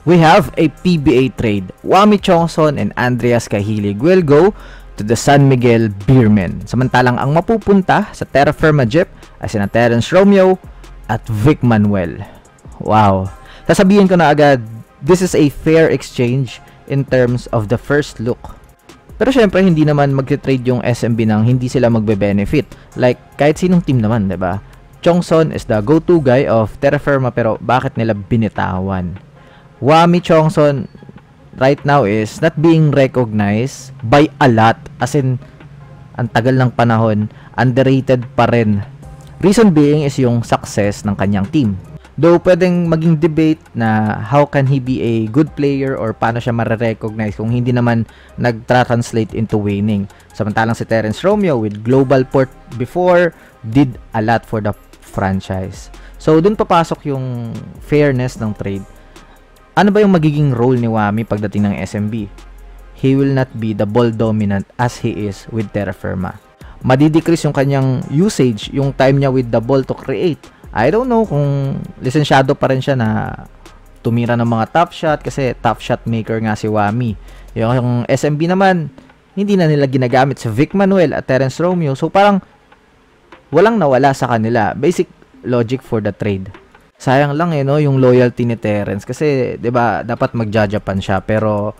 We have a PBA trade. Wami Chongson and Andreas Cahilig will go to the San Miguel Beermen. Samantalang ang mapupunta sa Terra Firma Jeep ay sina Terence Romeo at Vic Manuel. Wow. Sasabihin ko na agad, this is a fair exchange in terms of the first look. Pero syempre, hindi naman magte-trade yung SMB nang hindi sila magbe-benefit. Like, kahit sinong team naman, diba? Chongson is the go-to guy of Terra Firma, pero bakit nila binitawan? Wami Chongson right now is not being recognized by a lot. As in, ang tagal ng panahon, underrated pa rin. Reason being is yung success ng kanyang team. Though pwedeng maging debate na how can he be a good player or paano siya mare-recognize kung hindi naman nag-translate into winning. Samantalang si Terence Romeo with global port before did a lot for the franchise. So dun papasok yung fairness ng trade. Ano ba yung magiging role ni Wami pagdating ng SMB? He will not be the ball dominant as he is with Terra Firma. Madidecrease yung kanyang usage, yung time niya with the ball to create. I don't know kung lisensyado pa rin siya na tumira ng mga top shot kasi top shot maker nga si Wami. Yung SMB naman, hindi na nila ginagamit si Vic Manuel at Terence Romeo. So parang walang nawala sa kanila. Basic logic for the trade. Sayang lang no, yung loyalty ni Terence kasi 'di ba dapat magja-Japan siya pero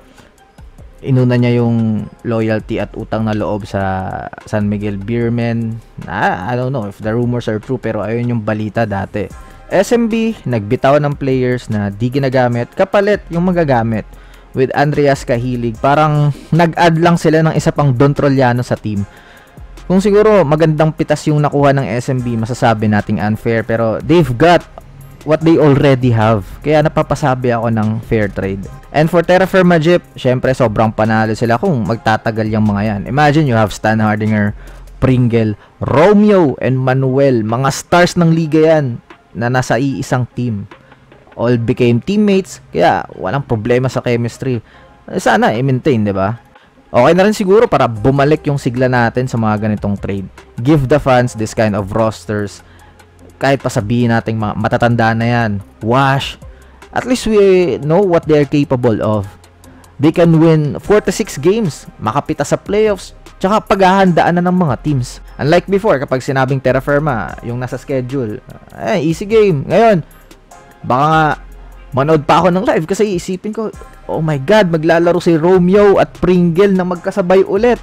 inuna niya yung loyalty at utang na loob sa San Miguel Beermen. I don't know if the rumors are true pero ayun yung balita dati. SMB nagbitaw ng players na di ginagamit, kapalit yung magagamit. With Andreas Cahilig, parang nag-add lang sila ng isa pang Don Trollano sa team. Kung siguro magandang pitas yung nakuha ng SMB, masasabi nating unfair pero they've got what they already have. Kaya napapasabi ako ng fair trade. And for Terra Firma Jeep, syempre sobrang panalo sila kung magtatagal yung mga yan. Imagine you have Stan Hardinger, Pringle, Romeo, and Manuel. Mga stars ng liga yan na nasa iisang team. All became teammates, kaya walang problema sa chemistry. Sana i-maintain, di ba? Okay na rin siguro para bumalik yung sigla natin sa mga ganitong trade. Give the fans this kind of rosters. Kahit pa sabihin natin mga matatanda na yan, wash, at least we know what they are capable of. They can win 4 to 6 games, makapita sa playoffs, tsaka paghahandaan na ng mga teams. Unlike before, kapag sinabing Terra Firma, yung nasa schedule, easy game. Ngayon, baka nga manood pa ako ng live kasi iisipin ko, oh my God, maglalaro si Romeo at Pringle na magkasabay ulit.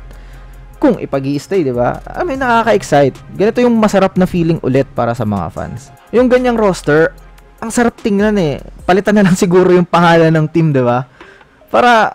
Kung ipag-i-stay, di ba? I mean, nakaka-excite. Ganito yung masarap na feeling ulit para sa mga fans. Yung ganyang roster, ang sarap tingnan eh. Palitan na lang siguro yung pangalan ng team, di ba? Para,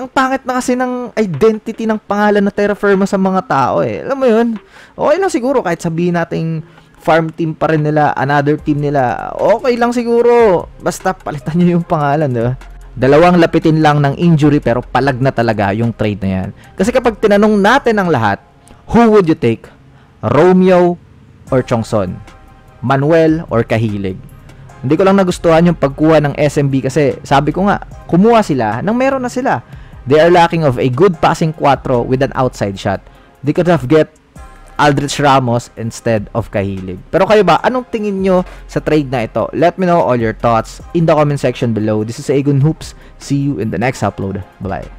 ang pangit na kasi ng identity ng pangalan na Terra Firma sa mga tao eh. Alam mo yun? Okay lang siguro kahit sabihin nating farm team pa rin nila, another team nila. Okay lang siguro. Basta palitan nyo yung pangalan, di ba? Dalawang lapitin lang ng injury pero palag na talaga yung trade na yan. Kasi kapag tinanong natin ang lahat, who would you take? Romeo or Chongson? Manuel or Cahilig? Hindi ko lang nagustuhan yung pagkuha ng SMB kasi sabi ko nga, kumuha sila nang meron na sila. They are lacking of a good passing 4 with an outside shot. They could have get Aldrich Ramos instead of Cahilig. Pero kayo ba, anong tingin nyo sa trade na ito? Let me know all your thoughts in the comment section below. This is Aegon Hoops. See you in the next upload. Bye-bye.